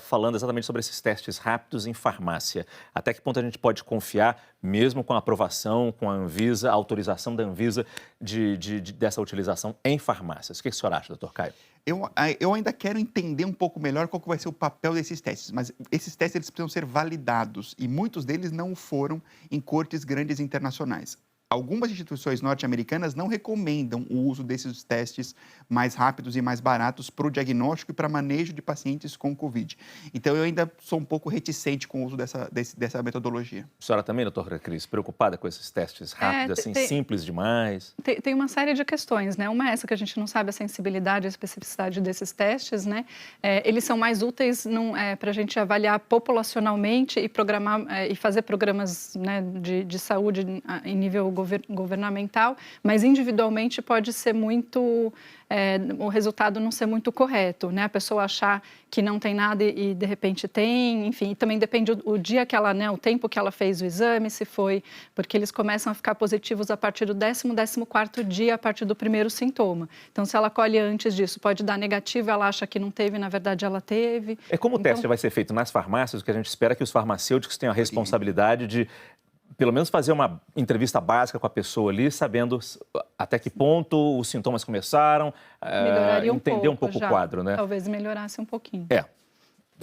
falando exatamente sobre esses testes rápidos em farmácia. Até que ponto a gente pode confiar, mesmo com a aprovação, com a Anvisa, a autorização da Anvisa dessa utilização em farmácias? O que o senhor acha, doutor Caio? Eu ainda quero entender um pouco melhor qual que vai ser o papel desses testes, mas esses testes eles precisam ser validados e muitos deles não foram em cortes grandes internacionais. algumas instituições norte-americanas não recomendam o uso desses testes mais rápidos e mais baratos para o diagnóstico e para manejo de pacientes com Covid. Então, eu ainda sou um pouco reticente com o uso dessa metodologia. A senhora também, doutora Cris, preocupada com esses testes rápidos, simples demais? Tem uma série de questões, né? Uma é essa que a gente não sabe a sensibilidade e a especificidade desses testes, né? Eles são mais úteis para a gente avaliar populacionalmente e programar e fazer programas, né, de saúde em nível governamental, mas individualmente pode ser muito... o resultado não ser muito correto, né? A pessoa achar que não tem nada e de repente tem, enfim, e também depende o dia que ela, né, o tempo que ela fez o exame, se foi, porque eles começam a ficar positivos a partir do 14º dia, a partir do primeiro sintoma. Então, se ela colhe antes disso, pode dar negativo, ela acha que não teve, na verdade ela teve. Como o teste vai ser feito nas farmácias, o que a gente espera é que os farmacêuticos tenham a responsabilidade de pelo menos fazer uma entrevista básica com a pessoa ali, sabendo até que ponto os sintomas começaram, entender um pouco o quadro, né? Talvez melhorasse um pouquinho.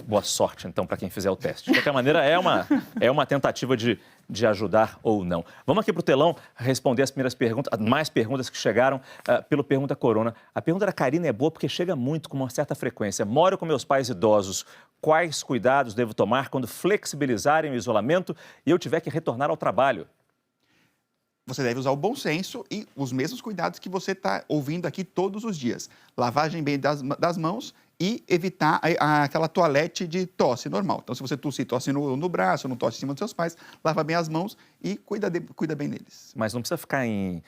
Boa sorte, então, para quem fizer o teste. De qualquer maneira, é uma tentativa de ajudar ou não. Vamos aqui para o telão responder as primeiras perguntas, mais perguntas que chegaram pelo Pergunta Corona. A pergunta da Karina é boa porque chega muito, com uma certa frequência. Moro com meus pais idosos. Quais cuidados devo tomar quando flexibilizarem o isolamento e eu tiver que retornar ao trabalho? Você deve usar o bom senso e os mesmos cuidados que você está ouvindo aqui todos os dias. Lavagem bem das mãos e evitar aquela toalete de tosse normal. Então, se você tosse no braço, não tosse em cima dos seus pais, lava bem as mãos e cuida bem deles. Mas não precisa ficar em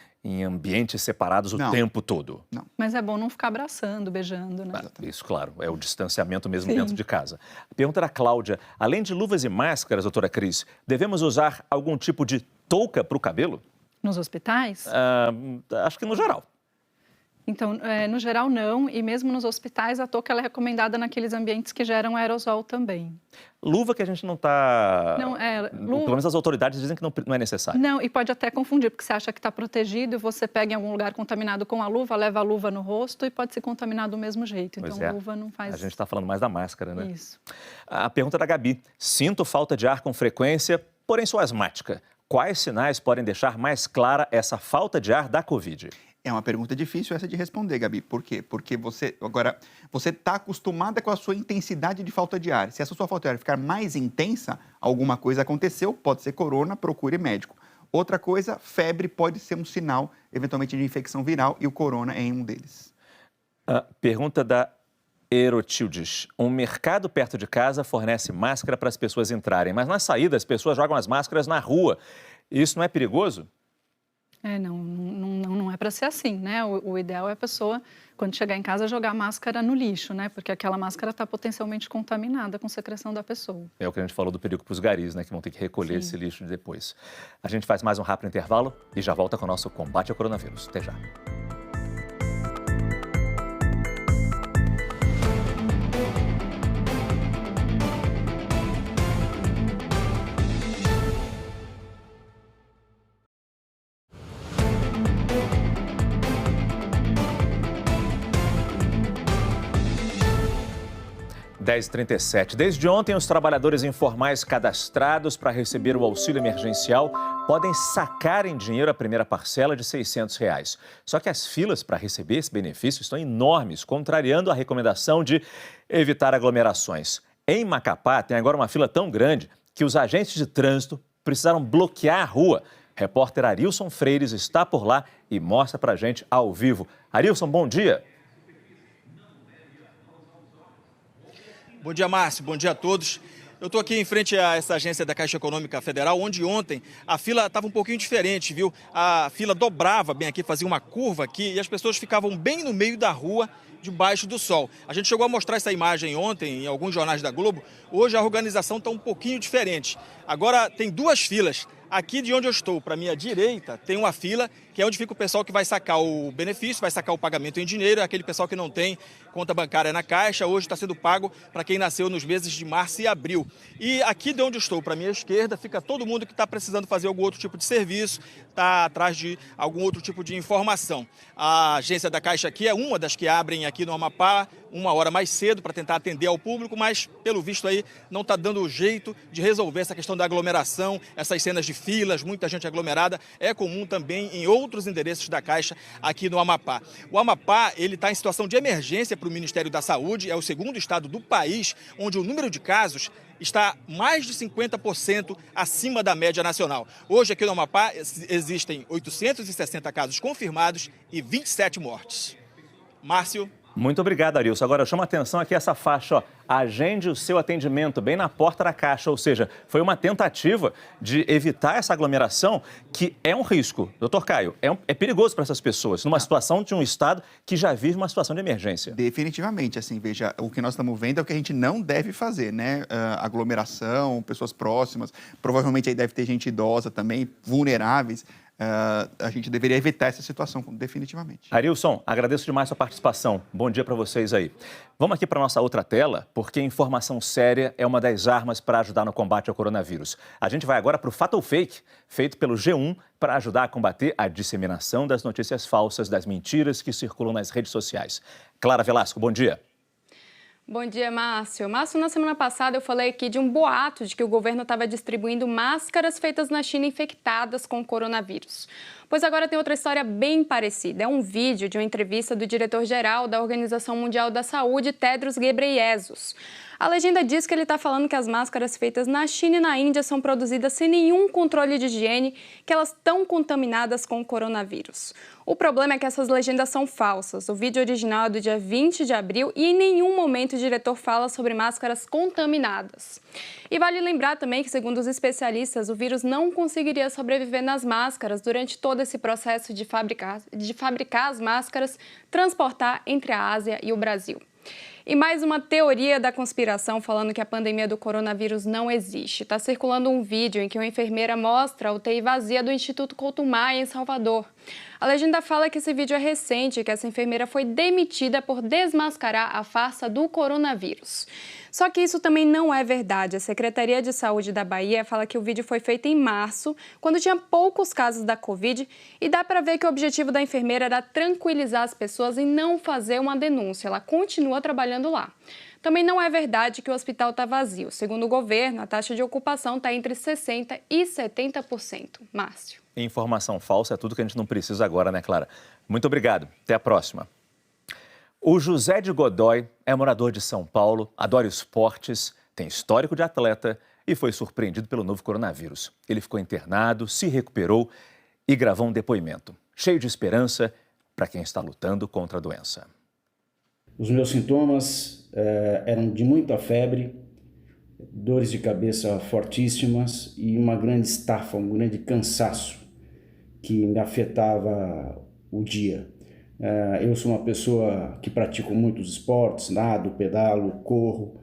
ambientes separados o tempo todo. Não. Mas é bom não ficar abraçando, beijando, né? Isso, claro. É o distanciamento mesmo dentro de casa. A pergunta da Cláudia. Além de luvas e máscaras, doutora Cris, devemos usar algum tipo de touca para o cabelo? Nos hospitais? Acho que no geral. Então, no geral, não. E mesmo nos hospitais, a touca ela é recomendada naqueles ambientes que geram aerosol também. Luva que a gente não está... Luva... Pelo menos as autoridades dizem que não é necessário. Não, e pode até confundir, porque você acha que está protegido e você pega em algum lugar contaminado com a luva, leva a luva no rosto e pode se contaminar do mesmo jeito. Então, luva não faz... A gente está falando mais da máscara, né? Isso. A pergunta da Gabi. Sinto falta de ar com frequência, porém sou asmática. Quais sinais podem deixar mais clara essa falta de ar da Covid? É uma pergunta difícil essa de responder, Gabi. Por quê? Porque você está acostumada com a sua intensidade de falta de ar. Se essa sua falta de ar ficar mais intensa, alguma coisa aconteceu, pode ser corona, procure médico. Outra coisa, febre pode ser um sinal, eventualmente, de infecção viral e o corona é um deles. Pergunta da Erotildes. Um mercado perto de casa fornece máscara para as pessoas entrarem, mas na saída as pessoas jogam as máscaras na rua. Isso não é perigoso? Não é para ser assim, né? O ideal é a pessoa, quando chegar em casa, jogar a máscara no lixo, né? Porque aquela máscara está potencialmente contaminada com secreção da pessoa. É o que a gente falou do perigo para os garis, né? Que vão ter que recolher esse lixo depois. A gente faz mais um rápido intervalo e já volta com o nosso combate ao coronavírus. Até já. (10h37). Desde ontem, os trabalhadores informais cadastrados para receber o auxílio emergencial podem sacar em dinheiro a primeira parcela de R$ 600. Só que as filas para receber esse benefício estão enormes, contrariando a recomendação de evitar aglomerações. Em Macapá, tem agora uma fila tão grande que os agentes de trânsito precisaram bloquear a rua. Repórter Arilson Freires está por lá e mostra para a gente ao vivo. Arilson, bom dia. Bom dia, Márcio. Bom dia a todos. Eu estou aqui em frente a essa agência da Caixa Econômica Federal, onde ontem a fila estava um pouquinho diferente, viu? A fila dobrava bem aqui, fazia uma curva aqui e as pessoas ficavam bem no meio da rua, debaixo do sol. A gente chegou a mostrar essa imagem ontem em alguns jornais da Globo. Hoje a organização está um pouquinho diferente. Agora tem duas filas. Aqui de onde eu estou, para minha direita, tem uma fila que é onde fica o pessoal que vai sacar o benefício, vai sacar o pagamento em dinheiro, aquele pessoal que não tem conta bancária na Caixa, hoje está sendo pago para quem nasceu nos meses de março e abril. E aqui de onde eu estou, para minha esquerda, fica todo mundo que está precisando fazer algum outro tipo de serviço, está atrás de algum outro tipo de informação. A agência da Caixa aqui é uma das que abrem aqui no Amapá, uma hora mais cedo para tentar atender ao público, mas, pelo visto aí, não está dando jeito de resolver essa questão da aglomeração, essas cenas de filas, muita gente aglomerada. É comum também em outros endereços da Caixa aqui no Amapá. O Amapá, ele está em situação de emergência para o Ministério da Saúde, é o segundo estado do país onde o número de casos está mais de 50% acima da média nacional. Hoje aqui no Amapá existem 860 casos confirmados e 27 mortes. Márcio. Muito obrigado, Arilson. Agora, chama a atenção aqui essa faixa, ó. Agende o seu atendimento bem na porta da Caixa, ou seja, foi uma tentativa de evitar essa aglomeração, que é um risco. Doutor Caio, é perigoso para essas pessoas, numa situação de um estado que já vive uma situação de emergência. Definitivamente, assim, veja, o que nós estamos vendo é o que a gente não deve fazer, né? Aglomeração, pessoas próximas, provavelmente aí deve ter gente idosa também, vulneráveis. A gente deveria evitar essa situação, definitivamente. Arilson, agradeço demais a sua participação. Bom dia para vocês aí. Vamos aqui para a nossa outra tela, porque informação séria é uma das armas para ajudar no combate ao coronavírus. A gente vai agora para o Fato ou Fake, feito pelo G1, para ajudar a combater a disseminação das notícias falsas, das mentiras que circulam nas redes sociais. Clara Velasco, bom dia. Bom dia, Márcio. Márcio, na semana passada eu falei aqui de um boato de que o governo estava distribuindo máscaras feitas na China infectadas com o coronavírus. Pois agora tem outra história bem parecida. É um vídeo de uma entrevista do diretor-geral da Organização Mundial da Saúde, Tedros Ghebreyesus. A legenda diz que ele está falando que as máscaras feitas na China e na Índia são produzidas sem nenhum controle de higiene, que elas estão contaminadas com o coronavírus. O problema é que essas legendas são falsas. O vídeo original é do dia 20 de abril e em nenhum momento o diretor fala sobre máscaras contaminadas. E vale lembrar também que, segundo os especialistas, o vírus não conseguiria sobreviver nas máscaras durante todo esse processo de fabricar as máscaras, transportar entre a Ásia e o Brasil. E mais uma teoria da conspiração falando que a pandemia do coronavírus não existe. Está circulando um vídeo em que uma enfermeira mostra a UTI vazia do Instituto Couto Maia, em Salvador. A legenda fala que esse vídeo é recente e que essa enfermeira foi demitida por desmascarar a farsa do coronavírus. Só que isso também não é verdade. A Secretaria de Saúde da Bahia fala que o vídeo foi feito em março, quando tinha poucos casos da Covid, e dá para ver que o objetivo da enfermeira era tranquilizar as pessoas e não fazer uma denúncia. Ela continua trabalhando lá. Também não é verdade que o hospital está vazio. Segundo o governo, a taxa de ocupação está entre 60% e 70%. Márcio. Informação falsa é tudo que a gente não precisa agora, né, Clara? Muito obrigado. Até a próxima. O José de Godoy é morador de São Paulo, adora esportes, tem histórico de atleta e foi surpreendido pelo novo coronavírus. Ele ficou internado, se recuperou e gravou um depoimento cheio de esperança para quem está lutando contra a doença. Os meus sintomas eram de muita febre, dores de cabeça fortíssimas e uma grande estafa, um grande cansaço que me afetava o dia. Eu sou uma pessoa que pratico muitos esportes, nado, pedalo, corro,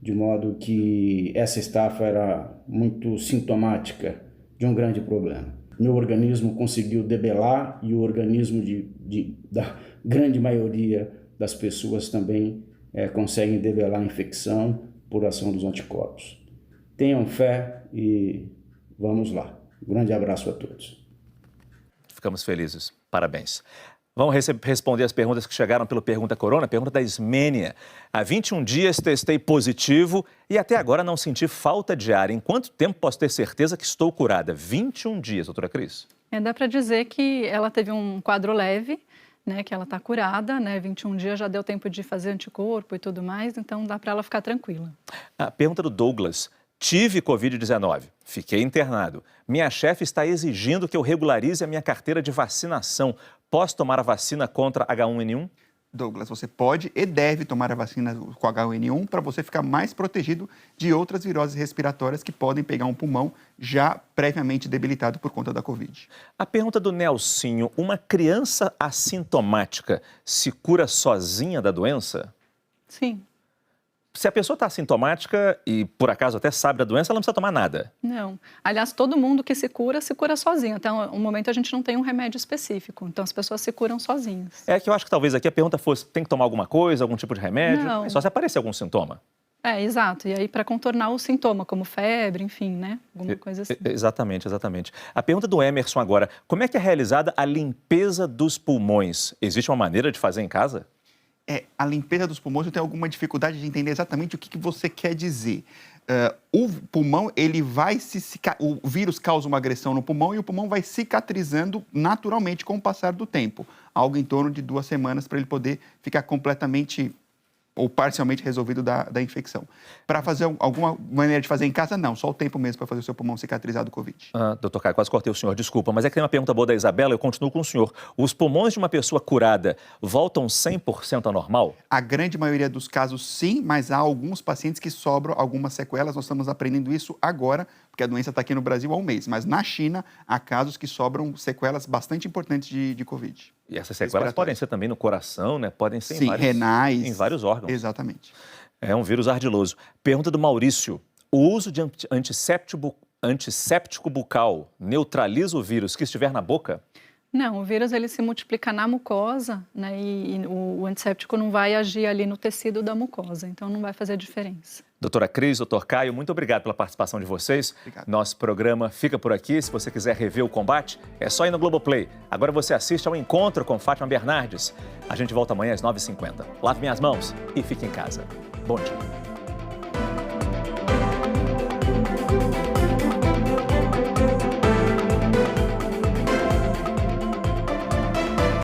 de modo que essa estafa era muito sintomática de um grande problema. Meu organismo conseguiu debelar e o organismo da grande maioria das pessoas também conseguem debelar a infecção por ação dos anticorpos. Tenham fé e vamos lá. Um grande abraço a todos. Ficamos felizes. Parabéns. Vamos responder as perguntas que chegaram pelo Pergunta Corona. Pergunta da Ismênia. Há 21 dias testei positivo e até agora não senti falta de ar. Em quanto tempo posso ter certeza que estou curada? 21 dias, doutora Cris. Dá para dizer que ela teve um quadro leve, né, que ela está curada, né, 21 dias já deu tempo de fazer anticorpo e tudo mais, então dá para ela ficar tranquila. A pergunta do Douglas. Tive Covid-19, fiquei internado. Minha chefe está exigindo que eu regularize a minha carteira de vacinação. Posso tomar a vacina contra H1N1? Douglas, você pode e deve tomar a vacina com H1N1 para você ficar mais protegido de outras viroses respiratórias que podem pegar um pulmão já previamente debilitado por conta da Covid. A pergunta do Nelsinho, uma criança assintomática se cura sozinha da doença? Sim. Se a pessoa está assintomática e, por acaso, até sabe da doença, ela não precisa tomar nada. Não. Aliás, todo mundo que se cura sozinho. Até um momento a gente não tem um remédio específico. Então, as pessoas se curam sozinhas. É que eu acho que talvez aqui a pergunta fosse, tem que tomar alguma coisa, algum tipo de remédio? Não. Só se aparecer algum sintoma. Exato. E aí, para contornar o sintoma, como febre, enfim, né? Alguma coisa assim. Exatamente, exatamente. A pergunta do Emerson agora, como é que é realizada a limpeza dos pulmões? Existe uma maneira de fazer em casa? A limpeza dos pulmões, eu tenho alguma dificuldade de entender exatamente o que você quer dizer. O pulmão, o vírus causa uma agressão no pulmão e o pulmão vai cicatrizando naturalmente com o passar do tempo. Algo em torno de 2 semanas para ele poder ficar completamente ou parcialmente resolvido da infecção. Para fazer alguma maneira de fazer em casa, não. Só o tempo mesmo para fazer o seu pulmão cicatrizar do Covid. Doutor Caio, quase cortei o senhor, desculpa, mas é que tem uma pergunta boa da Isabela, eu continuo com o senhor. Os pulmões de uma pessoa curada voltam 100% ao normal? A grande maioria dos casos, sim, mas há alguns pacientes que sobram algumas sequelas. Nós estamos aprendendo isso agora, porque a doença está aqui no Brasil há um mês. Mas na China, há casos que sobram sequelas bastante importantes de Covid. E essas sequelas podem ser também no coração, né? Podem ser renais, em vários órgãos. Exatamente. É um vírus ardiloso. Pergunta do Maurício. O uso de antisséptico bucal neutraliza o vírus que estiver na boca? Não, o vírus ele se multiplica na mucosa, né? E o antisséptico não vai agir ali no tecido da mucosa, então não vai fazer diferença. Doutora Cris, doutor Caio, muito obrigado pela participação de vocês. Obrigado. Nosso programa fica por aqui. Se você quiser rever o combate, é só ir no Globoplay. Agora você assiste ao Encontro com Fátima Bernardes. A gente volta amanhã às 9h50. Lave minhas mãos e fique em casa. Bom dia.